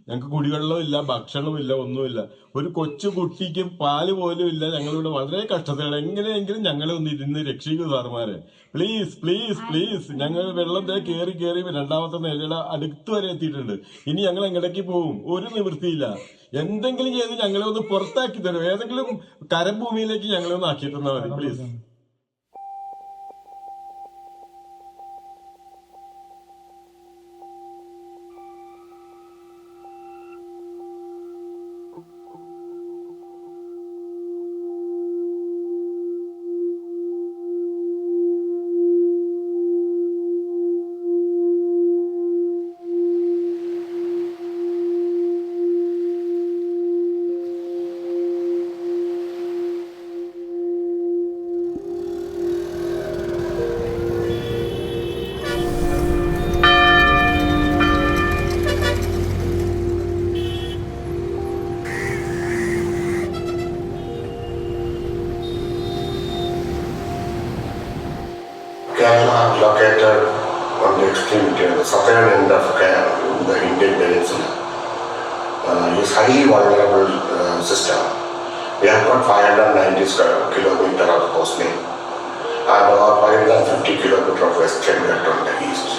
ഞങ്ങൾക്ക് കുടിവെള്ളവും ഇല്ല, ഭക്ഷണവും ഇല്ല, ഒന്നുമില്ല. ഒരു കൊച്ചു കുട്ടിക്കും പാല് പോലും ഇല്ല. ഞങ്ങളിവിടെ വളരെ കഷ്ടത്തിലാണ്. എങ്ങനെയെങ്കിലും ഞങ്ങളെ ഒന്ന് ഇരുന്ന് രക്ഷിക്കൂ സാറുമാരെ. Please please please. ഞങ്ങൾ വെള്ളത്തെ കയറി രണ്ടാമത്തെ നിലയുടെ അടുത്ത് വരെ എത്തിയിട്ടുണ്ട്. ഇനി ഞങ്ങൾ എങ്ങടേക്ക് പോവും? ഒരു നിവൃത്തിയില്ല. എന്തെങ്കിലും ചെയ്ത് ഞങ്ങളെ ഒന്ന് പുറത്താക്കി തരും. ഏതെങ്കിലും കരഭൂമിയിലേക്ക് ഞങ്ങളെ ഒന്ന് ആക്കി തന്നാൽ മതി please. Kerala, located on the extremity of the southern end of the Indian peninsula, is highly vulnerable system. We have got 590 kilometers of coastline and about 550 kilometers of western cut on the east.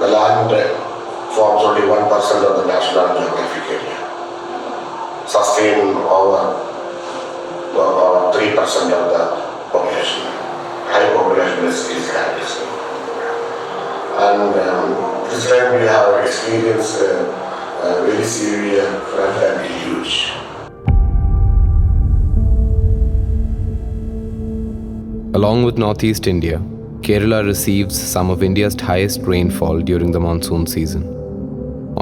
The land forms only 1% of the national geographic area, sustain over 3% of the population. High population is Paradiso. And this time we have experienced very severe flood and deluge. Along with northeast India, Kerala receives some of India's highest rainfall during the monsoon season.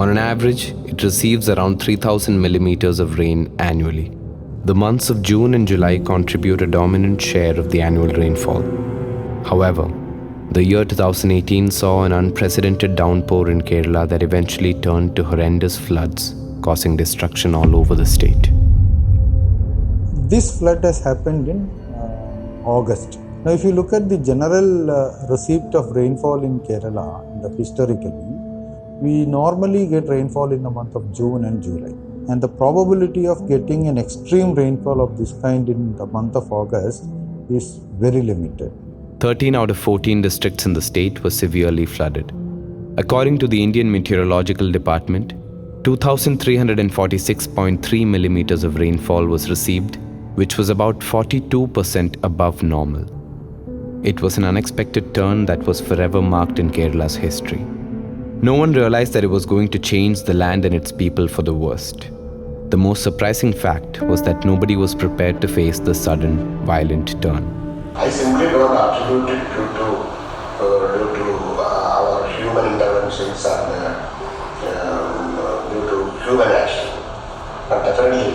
On an average, it receives around 3,000 millimeters of rain annually. The months of June and July contribute a dominant share of the annual rainfall. However, the year 2018 saw an unprecedented downpour in Kerala that eventually turned to horrendous floods, causing destruction all over the state. This flood has happened in August. Now, if you look at the general receipt of rainfall in Kerala, historically, we normally get rainfall in the month of June and July. And the probability of getting an extreme rainfall of this kind in the month of August is very limited. 13 out of 14 districts in the state were severely flooded. According to the Indian Meteorological Department, 2,346.3 millimeters of rainfall was received, which was about 42% above normal. It was an unexpected turn that was forever marked in Kerala's history. No one realized that it was going to change the land and its people for the worst. The most surprising fact was that nobody was prepared to face the sudden, violent turn. I simply don't attribute it to our human interventions and due to human action. But definitely,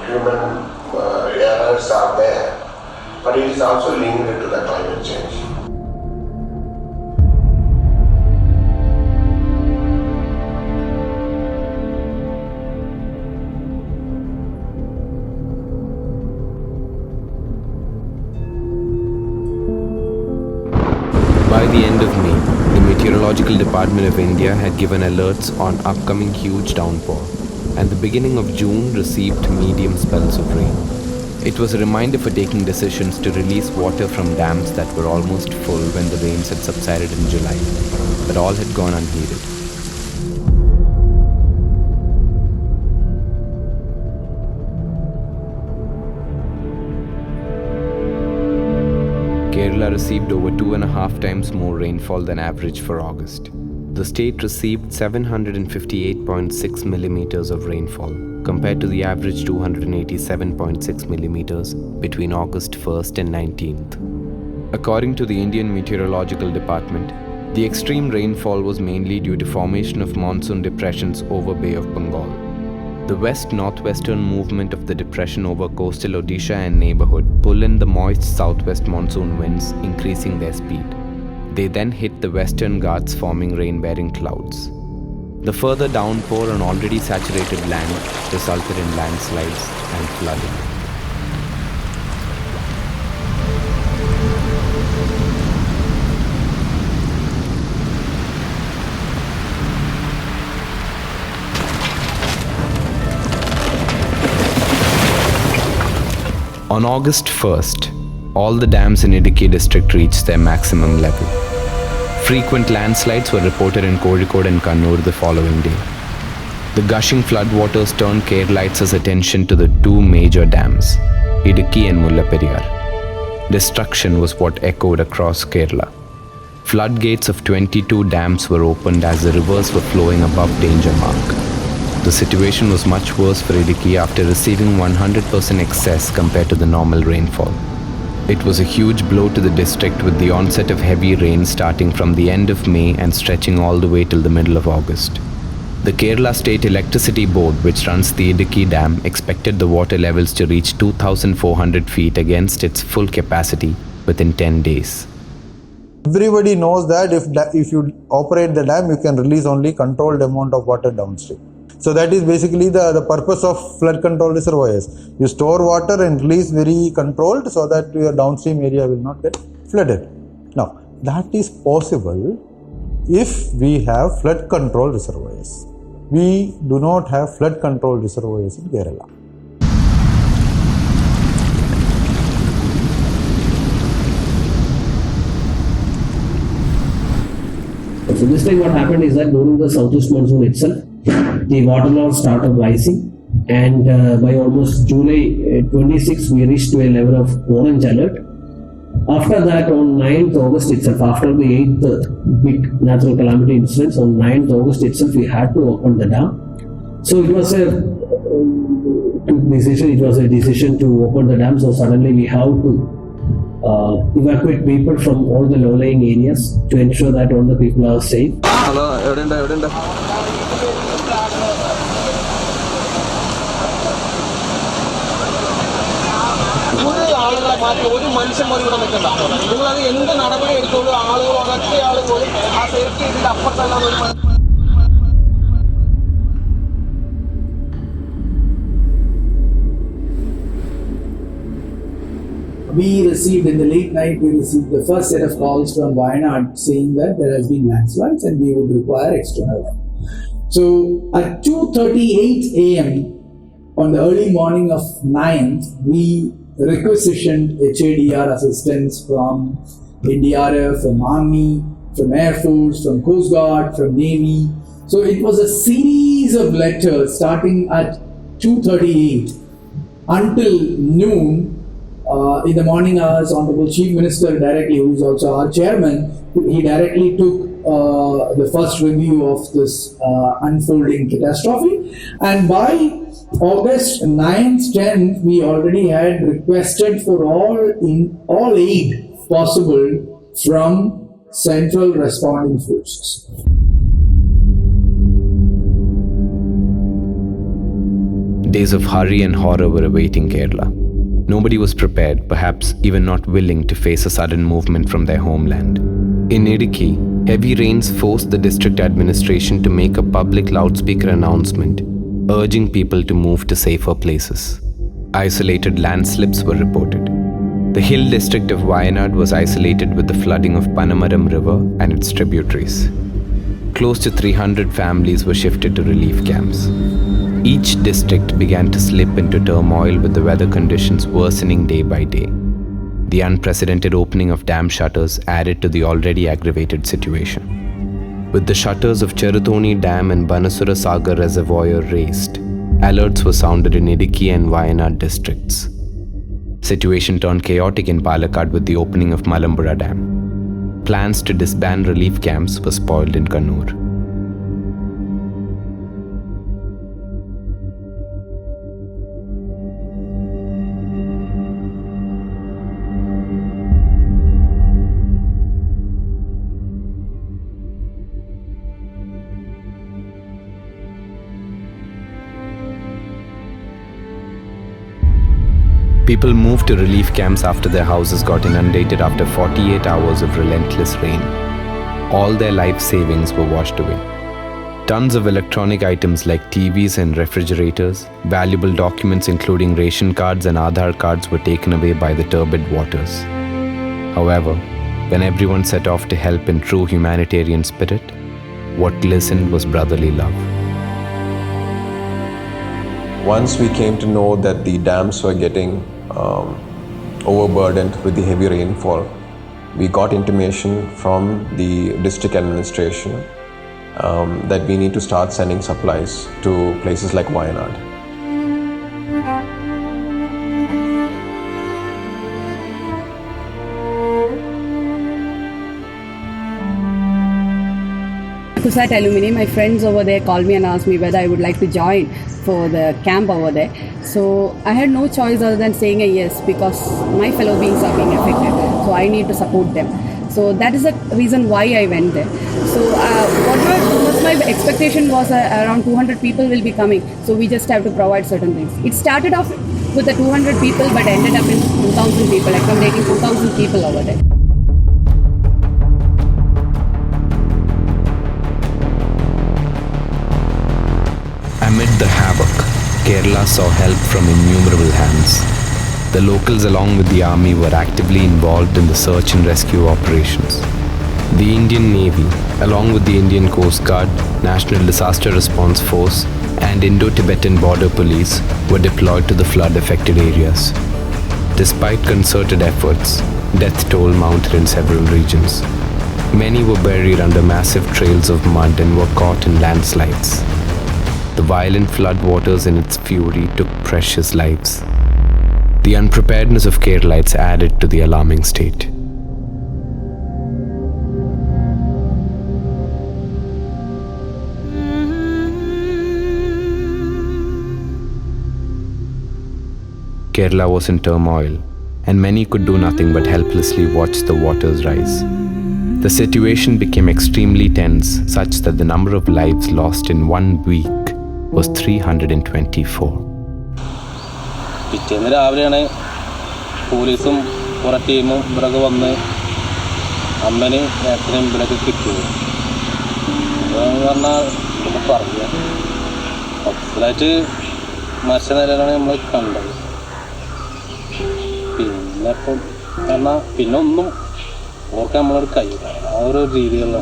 human errors are there, but it is also linked to the climate change. By the end of May, the Meteorological Department of India had given alerts on upcoming huge downpour, and the beginning of June received medium spells of rain. It was a reminder for taking decisions to release water from dams that were almost full when the rains had subsided in July, but all had gone unheeded. Kerala received over 2.5 times more rainfall than average for August. The state received 758.6 millimeters of rainfall, compared to the average 287.6 millimeters between August 1st and 19th. According to the Indian Meteorological Department, The extreme rainfall was mainly due to formation of monsoon depressions over Bay of Bengal. The west-northwestern movement of the depression over coastal Odisha and neighborhood pull in the moist southwest monsoon winds, increasing their speed. They then hit the western Ghats, forming rain-bearing clouds. The further downpour on already saturated land resulted in landslides and flooding. On August 1st, all the dams in Idukki district reached their maximum level. Frequent landslides were reported in Kozhikode and Kannur the following day. The gushing floodwaters turned Keralites' attention to the two major dams, Idukki and Mullaperiyar. Destruction was what echoed across Kerala. Floodgates of 22 dams were opened as the rivers were flowing above danger mark. The situation was much worse for Idukki after receiving 100% excess compared to the normal rainfall. It was a huge blow to the district, with the onset of heavy rain starting from the end of May and stretching all the way till the middle of August. The Kerala State Electricity Board, which runs the Idukki Dam, expected the water levels to reach 2,400 feet against its full capacity within 10 days. Everybody knows that if you operate the dam, you can release only controlled amount of water downstream. So that is basically the purpose of flood control reservoirs. You store water and release very controlled so that your downstream area will not get flooded. Now, that is possible if we have flood control reservoirs. We do not have flood control reservoirs in Kerala. So this time what happened is that during the southeast monsoon itself, the water level started rising, and by almost July 26 we reached to a level of orange alert. After that, on 9th August itself, after the 8th big natural calamity incidents, on 9th August itself we had to open the dam. So it was a decision to open the dam. So suddenly we have to evacuate people from all the low-lying areas to ensure that all the people are safe. Hello, evident. ഒരു മനുഷ്യൻ പോലും ഇവിടെ നിൽക്കണ്ട. നിങ്ങളത് എന്ത് നടപടി എടുത്തോളൂ, ആളുകൾ ഒരൊറ്റ ആൾ പോലും ആ സേഫ്റ്റി ഇതിന്റെ അപ്പുറത്തല്ലാതെ ഒരു We received in the late night, we received the first set of calls from Wayanad saying that there has been landslides and we would require external help. So at 2:38 a.m. on the early morning of 9th, we requisitioned HADR assistance from NDRF, from Army, from Air Force, from Coast Guard, from Navy. So it was a series of letters starting at 2:38 until noon. In the morning hours, Honorable Chief Minister directly, who is also our chairman, he directly took the first review of this unfolding catastrophe. And by August 9th, 10th, we already had requested for all aid possible from central responding forces. Days of hurry and horror were awaiting Kerala. Nobody was prepared, perhaps even not willing, to face a sudden movement from their homeland. In Idukki, heavy rains forced the district administration to make a public loudspeaker announcement, urging people to move to safer places. Isolated landslips were reported. The hill district of Wayanad was isolated with the flooding of Panamaram River and its tributaries. Close to 300 families were shifted to relief camps. Each district began to slip into turmoil, with the weather conditions worsening day by day. The unprecedented opening of dam shutters added to the already aggravated situation. With the shutters of Cherutoni Dam and Banasura Sagar Reservoir raised, alerts were sounded in Idukki and Wayanad districts. Situation turned chaotic in Palakkad with the opening of Malambura Dam. Plans to disband relief camps were spoiled in Kannur. People moved to relief camps after their houses got inundated after 48 hours of relentless rain. All their life savings were washed away. Tons of electronic items like TVs and refrigerators, valuable documents including ration cards and Aadhaar cards were taken away by the turbid waters. However, when everyone set off to help in true humanitarian spirit, what glistened was brotherly love. Once we came to know that the dams were getting overburdened with the heavy rainfall, we got intimation from the district administration that we need to start sending supplies to places like Wayanad. Kusat Alumni, my friends over there called me and asked me whether I would like to join for the camp over there. So I had no choice other than saying a yes, because my fellow beings are being affected. So I need to support them. So that is the reason why I went there. So what my expectation was around 200 people will be coming. So we just have to provide certain things. It started off with the 200 people but ended up in 2,000 people, accommodating 2,000 people over there. Amid the havoc, Kerala saw help from innumerable hands. The locals along with the army were actively involved in the search and rescue operations. The Indian Navy, along with the Indian Coast Guard, National Disaster Response Force and Indo-Tibetan Border Police were deployed to the flood-affected areas. Despite concerted efforts, death toll mounted in several regions. Many were buried under massive trails of mud and were caught in landslides. The violent floodwaters in its fury took precious lives. The unpreparedness of Keralites added to the alarming state. Kerala was in turmoil, and many could do nothing but helplessly watch the waters rise. The situation became extremely tense, such that the number of lives lost in 1 week was 324. പിറ്റേന്ന് രാവിലെയാണ് പോലീസും കുറേ ടീമും ഇവരൊക്കെ വന്ന് അമ്മന് ഏട്ടനും ഇവരൊക്കെ കിട്ടിയത്. അതെന്ന് പറഞ്ഞാൽ നമുക്ക് പറയാം, ഫസ്റ്റിലായിട്ട് മരിച്ച നിലയിലാണ് നമ്മൾ കണ്ടത്. പിന്നെ ഇപ്പം പറഞ്ഞാൽ പിന്നെ ഒന്നും ഓർക്കാൻ നമ്മളൊരു കഴിയില്ല, ആ ഒരു രീതിയിലുള്ള.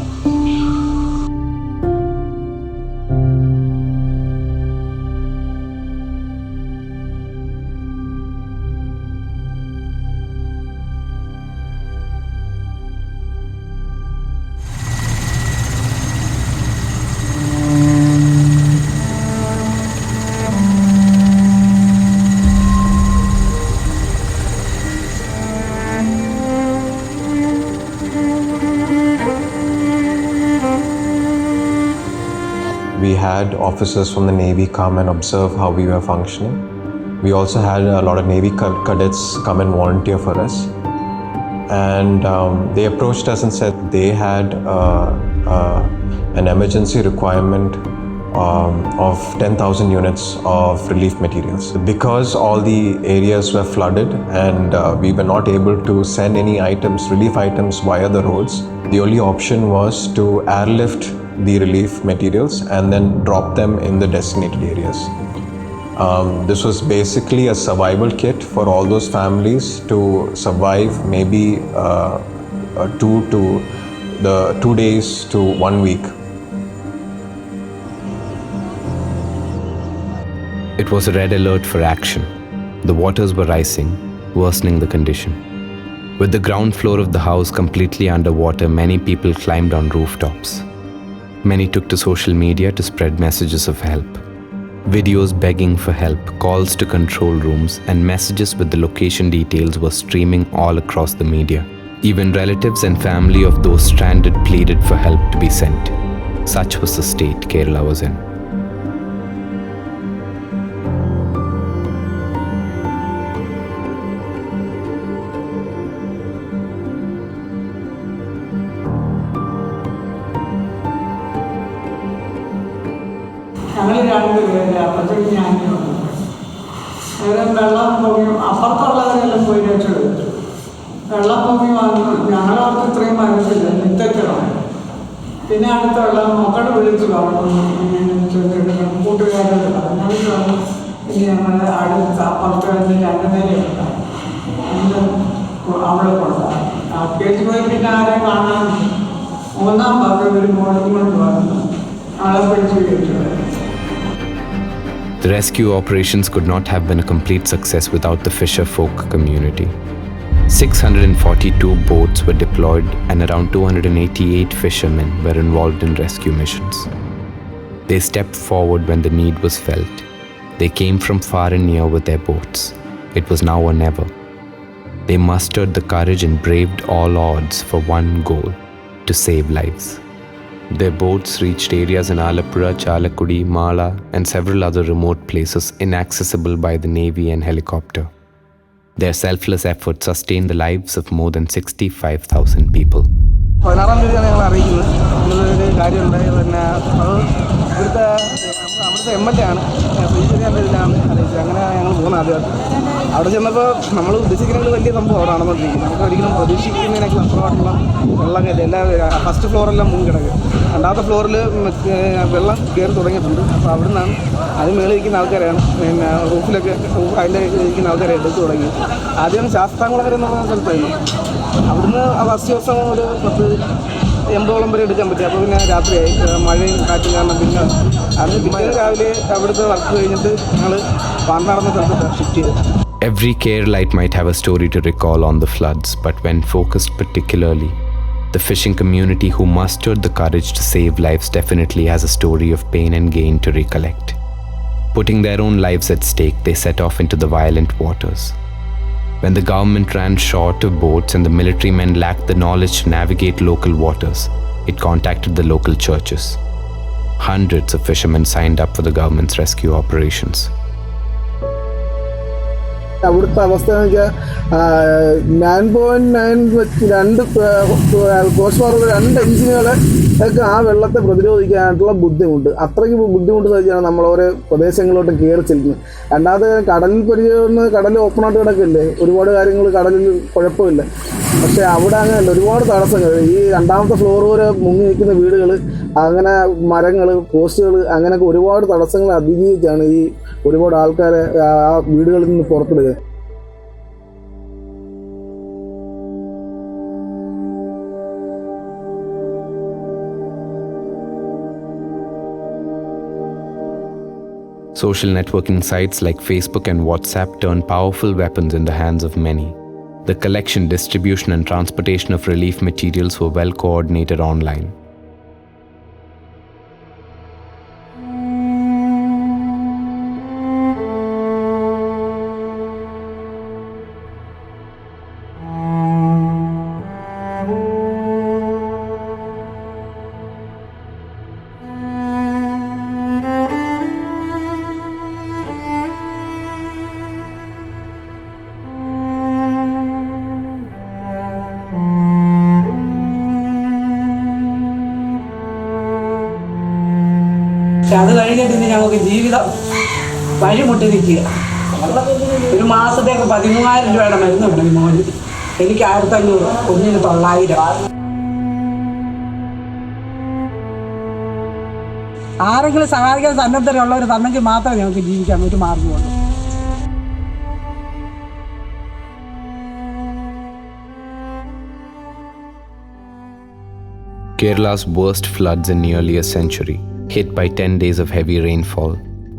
We had officers from the Navy come and observe how we were functioning. We also had a lot of Navy cadets come and volunteer for us. And they approached us and said they had an emergency requirement of 10,000 units of relief materials. Because all the areas were flooded and we were not able to send any items, relief items via the roads, the only option was to airlift the relief materials and then drop them in the designated areas. This was basically a survival kit for all those families to survive maybe 2 days to 1 week. It was a red alert for action. The waters were rising, worsening the condition. With the ground floor of the house completely underwater, many people climbed on rooftops. Many took to social media to spread messages of help. Videos begging for help, calls to control rooms, and messages with the location details were streaming all across the media. Even relatives and family of those stranded pleaded for help to be sent. Such was the state Kerala was in. ഞങ്ങൾ 2 പേര് അപ്പത്തേക്ക് ഞാൻ നേരം വെള്ളം പൊങ്ങി അപ്പുറത്തുള്ളവരെല്ലാം പോയി രക്ഷപ്പെട്ടു. വെള്ളം പൊങ്ങി വന്നു. ഞങ്ങളവർക്ക് ഇത്രയും മനസ്സില്ല, നിത്യക്കണം. പിന്നെ അടുത്തുള്ള മക്കൾ വിളിച്ചു പറഞ്ഞു, കൂട്ടുകാരോട് പറഞ്ഞു വന്നു. ഇനി ഞങ്ങൾ അടുത്ത് അപ്പുറത്ത് വന്ന് 2 നിലയുണ്ട്, അവിടെ കൊണ്ടാണ് കേസ് പോയി. പിന്നെ ആരെ കാണാൻ 3-ാം ഭാഗം ഒരു മോർണിംഗ് കൊണ്ട് വന്നു ആളെ പിടിച്ചു കേട്ടു. The rescue operations could not have been a complete success without the fisher folk community. 642 boats were deployed and around 288 fishermen were involved in rescue missions. They stepped forward when the need was felt. They came from far and near with their boats. It was now or never. They mustered the courage and braved all odds for one goal: to save lives. Their boats reached areas in Alappuzha, Chalakkudi, Mala, and several other remote places inaccessible by the Navy and helicopter. Their selfless efforts sustained the lives of more than 65,000 people. 16-ാം തീയതിയാണ് ഞങ്ങൾ അറിയിക്കുന്നത്. ഒരു കാര്യമുണ്ടായി. പിന്നെ അത് അവിടുത്തെ MLA ആണ്, ഇതിലാണ് അറിയിച്ചത്. അങ്ങനെ ഞങ്ങൾ പോകുന്നത് ആദ്യമായിട്ട്. അവിടെ ചെന്നപ്പോൾ നമ്മൾ ഉദ്ദേശിക്കുന്നത് വലിയ സംഭവം അവിടെ നടന്നുകൊണ്ടിരിക്കുന്നത്. നമുക്ക് ഒരിക്കലും പ്രതീക്ഷിക്കുന്നതിനൊക്കെ അപ്പുറമായിട്ടുള്ള വെള്ളം കയറി. എല്ലാ ഫസ്റ്റ് ഫ്ലോറെല്ലാം മുങ്ങി കിടക്കും. 2ാമത്തെ ഫ്ലോറിൽ വെള്ളം കയറി തുടങ്ങിയിട്ടുണ്ട്. അപ്പോൾ അവിടെ നിന്നാണ് അതിന് മേളിൽ ഇരിക്കുന്ന ആൾക്കാരെയാണ്, പിന്നെ റൂഫിലൊക്കെ അതിൻ്റെ ഇരിക്കുന്ന ആൾക്കാരെ എടുത്തു തുടങ്ങി. ആദ്യം ശാസ്താംകുളങ്ങര എന്ന് പറഞ്ഞ സ്ഥലത്തായിരുന്നു. അവിടുന്ന് ആ ഫസ്റ്റ് ദിവസം ഒരു 80ഓളം വരെ എടുക്കാൻ പറ്റും. അപ്പോൾ പിന്നെ രാത്രിയായി, മഴയും കാറ്റും കാരണം. പിന്നെ അന്ന് പിറ്റേന്ന് രാവിലെ അവിടുത്തെ വർക്ക് കഴിഞ്ഞിട്ട് ഞങ്ങൾ നടന്ന സ്ഥലത്ത് ഷിഫ്റ്റ് ചെയ്തു. Every Keralite might have a story to recall on the floods, but when focused particularly, the fishing community who mustered the courage to save lives definitely has a story of pain and gain to recollect. Putting their own lives at stake, they set off into the violent waters. When the government ran short of boats and the military men lacked the knowledge to navigate local waters, it contacted the local churches. Hundreds of fishermen signed up for the government's rescue operations. അവിടുത്തെ അവസ്ഥ എന്ന് വെച്ചാൽ 9.9 വെച്ച് 2 cost പവറുള്ള 2 എഞ്ചിനുകളെ ഒക്കെ ആ വെള്ളത്തെ പ്രതിരോധിക്കാനായിട്ടുള്ള ബുദ്ധിമുട്ട്, അത്രയ്ക്ക് ബുദ്ധിമുട്ട് സഹിച്ചാണ് നമ്മൾ ഓരോ പ്രദേശങ്ങളിലോട്ട് കയറി ചെല്ലുന്നത്. രണ്ടാമത് കടലിൽ പരിചയം, കടൽ ഓപ്പണായിട്ട് കിടക്കില്ലേ, ഒരുപാട് കാര്യങ്ങൾ കടലിൽ കുഴപ്പമില്ല. പക്ഷേ അവിടെ അങ്ങനെയല്ല, ഒരുപാട് തടസ്സങ്ങൾ. ഈ 2ാമത്തെ ഫ്ലോർ വരെ മുങ്ങി നിൽക്കുന്ന വീടുകൾ, അങ്ങനെ മരങ്ങൾ, പോസ്റ്റുകൾ, അങ്ങനെയൊക്കെ ഒരുപാട് തടസ്സങ്ങൾ അതിജീവിച്ചാണ് ഈ ഒരുപാട് ആൾക്കാരെ ആ വീടുകളിൽ നിന്ന് പുറത്തിടുക. Social networking sites like Facebook and WhatsApp turned powerful weapons in the hands of many. The collection, distribution, and transportation of relief materials were well coordinated online. അത് കഴിഞ്ഞിട്ട് ഇനി ഞങ്ങൾക്ക് ജീവിതം വഴിമുട്ടി നിൽക്കുക. ഒരു മാസത്തേക്ക് 13,000 രൂപയുടെ മരുന്ന് വേണം മോന്. എനിക്ക് 1500, ഒന്നിന് 900. ആരെങ്കിലും സഹായിക്കാൻ സന്നദ്ധരുള്ളവർ തന്നെങ്കിൽ മാത്രമേ ഞങ്ങൾക്ക് ജീവിക്കാൻ ഒരു മാർഗമുള്ളൂ. Kerala's worst floods in nearly a century, hit by 10 days of heavy rainfall,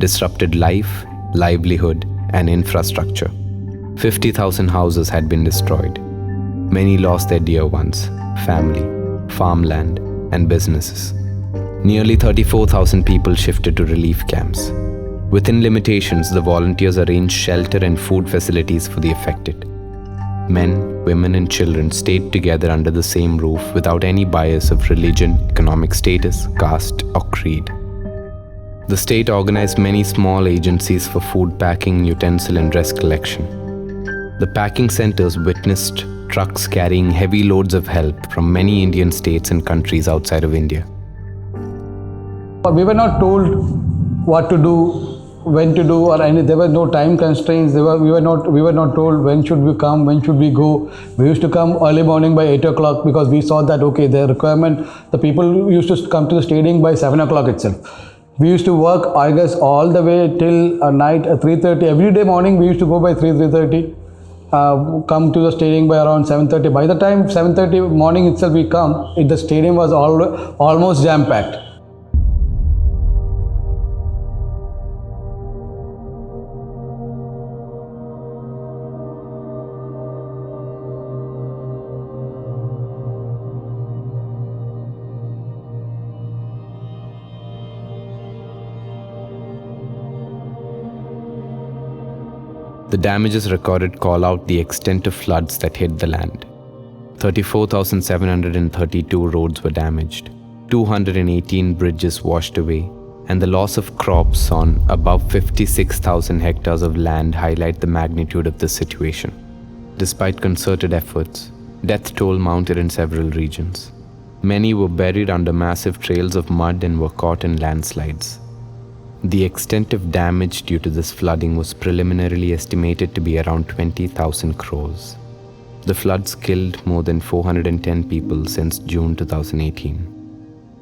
disrupted life, livelihood, and infrastructure. 50,000 houses had been destroyed. Many lost their dear ones, family, farmland, and businesses. Nearly 34,000 people shifted to relief camps. Within limitations, the volunteers arranged shelter and food facilities for the affected. Men, women, and children stayed together under the same roof without any bias of religion, economic status, caste, or creed. The state organized many small agencies for food packing, utensil, and dress collection. The packing centers witnessed trucks carrying heavy loads of help from many Indian states and countries outside of India. We were not told what to do, when to do or any. There were no time constraints. We were not told when should we come, when should we go. We used to come early morning by 8 o'clock because we saw that okay, the requirement, the people used to come to the stadium by 7 o'clock itself. We used to work, I guess, all the way till night 3:30. Every day morning we used to go by 3:30. Come to the stadium by around 7:30. By the time 7:30 morning itself we come, the stadium was almost jam-packed. The damages recorded call out the extent of floods that hit the land. 34,732 roads were damaged, 218 bridges washed away, and the loss of crops on above 56,000 hectares of land highlight the magnitude of this situation. Despite concerted efforts, death toll mounted in several regions. Many were buried under massive trails of mud and were caught in landslides. The extent of damage due to this flooding was preliminarily estimated to be around 20,000 crores. The floods killed more than 410 people since June 2018.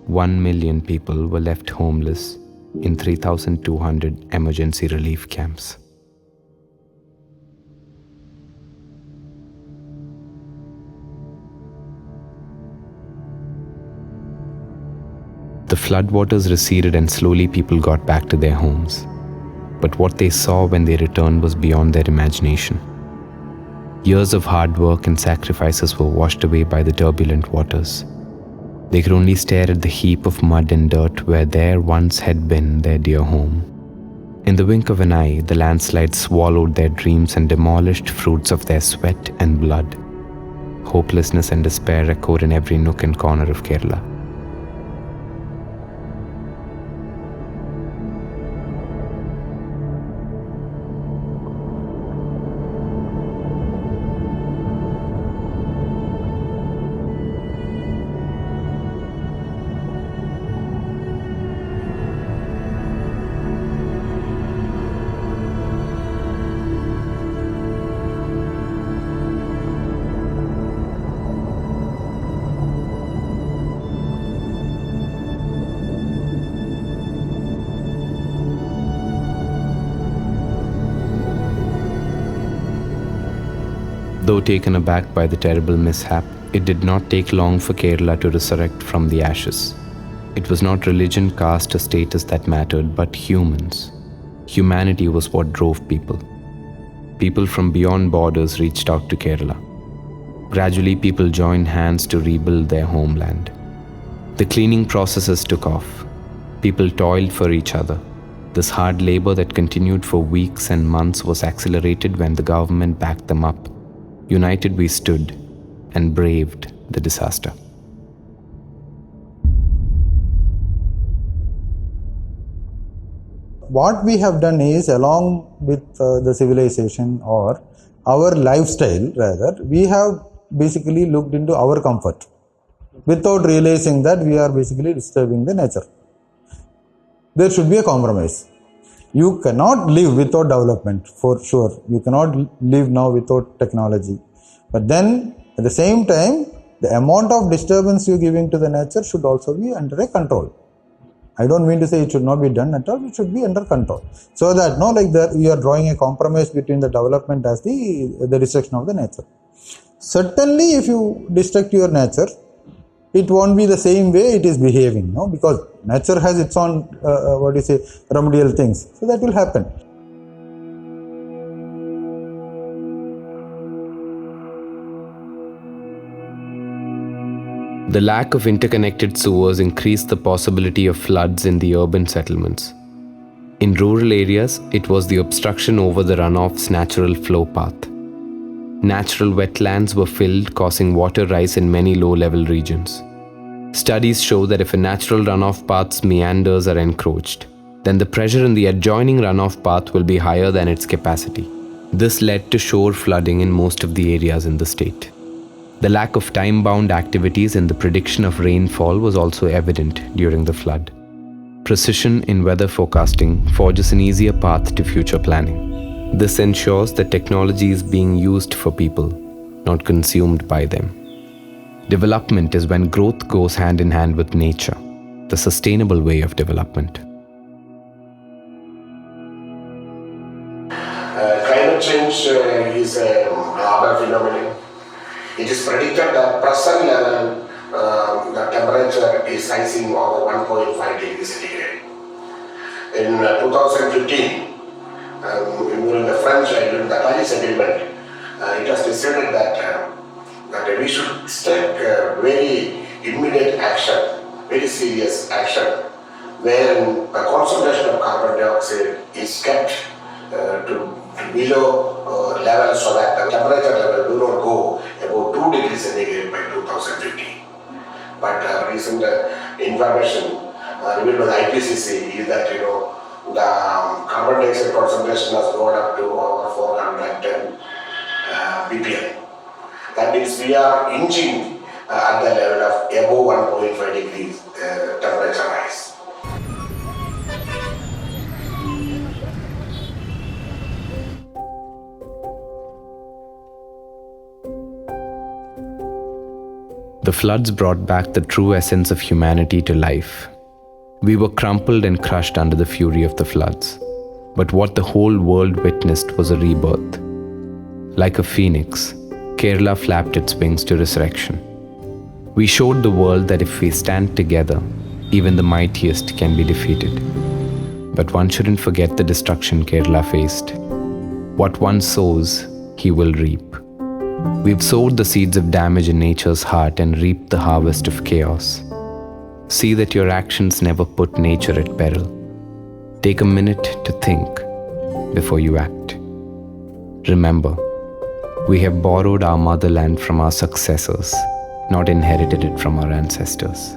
1 million people were left homeless in 3,200 emergency relief camps. The floodwaters receded and slowly people got back to their homes. But what they saw when they returned was beyond their imagination. Years of hard work and sacrifices were washed away by the turbulent waters. They could only stare at the heap of mud and dirt where there once had been their dear home. In the wink of an eye, the landslide swallowed their dreams and demolished fruits of their sweat and blood. Hopelessness and despair echoed in every nook and corner of Kerala. Though taken aback by the terrible mishap, it did not take long for Kerala to resurrect from the ashes. It was not religion, caste, or status that mattered, but humans. Humanity was what drove people. People from beyond borders reached out to Kerala. Gradually, people joined hands to rebuild their homeland. The cleaning processes took off. People toiled for each other. This hard labor that continued for weeks and months was accelerated when the government backed them up. United we stood and braved the disaster. What we have done is, along with the civilization or our lifestyle rather, we have basically looked into our comfort without realizing that we are basically disturbing the nature. There should be a compromise. You cannot live without development, for sure. You cannot live now without technology. But then, at the same time, the amount of disturbance you are giving to the nature should also be under a control. I don't mean to say it should not be done at all, it should be under control. So that, you are drawing a compromise between the development as the destruction of the nature. Certainly, if you destruct your nature, it won't be the same way it is behaving, no? Because nature has its own, remedial things. So that will happen. The lack of interconnected sewers increased the possibility of floods in the urban settlements. In rural areas, it was the obstruction over the runoff's natural flow path. Natural wetlands were filled, causing water rise in many low-level regions. Studies show that if a natural runoff path's meanders are encroached, then the pressure in the adjoining runoff path will be higher than its capacity. This led to shore flooding in most of the areas in the state. The lack of time-bound activities in the prediction of rainfall was also evident during the flood. Precision in weather forecasting forges an easier path to future planning. This ensures that technology is being used for people, not consumed by them. Development is when growth goes hand in hand with nature, the sustainable way of development. Climate change is a global phenomenon. It is predicted that present level the temperature is rising over 1.5 degrees centigrade. In 2015, during the French during the Paris Agreement, it was decided that we should take very immediate action, very serious action, wherein the concentration of carbon dioxide is kept to below level so that the temperature level do not go about 2 degrees centigrade by 2050. But recent information revealed by the IPCC is that the carbon dioxide concentration has gone up to over 410 ppm. That means we are inching at the level of above 1.5 degrees temperature rise. The floods brought back the true essence of humanity to life. We were crumpled and crushed under the fury of the floods. But what the whole world witnessed was a rebirth. Like a phoenix, Kerala flapped its wings to resurrection. We showed the world that if we stand together, even the mightiest can be defeated. But one shouldn't forget the destruction Kerala faced. What one sows, he will reap. We've sowed the seeds of damage in nature's heart and reaped the harvest of chaos. See that your actions never put nature at peril. Take a minute to think before you act. Remember, we have borrowed our motherland from our successors, not inherited it from our ancestors.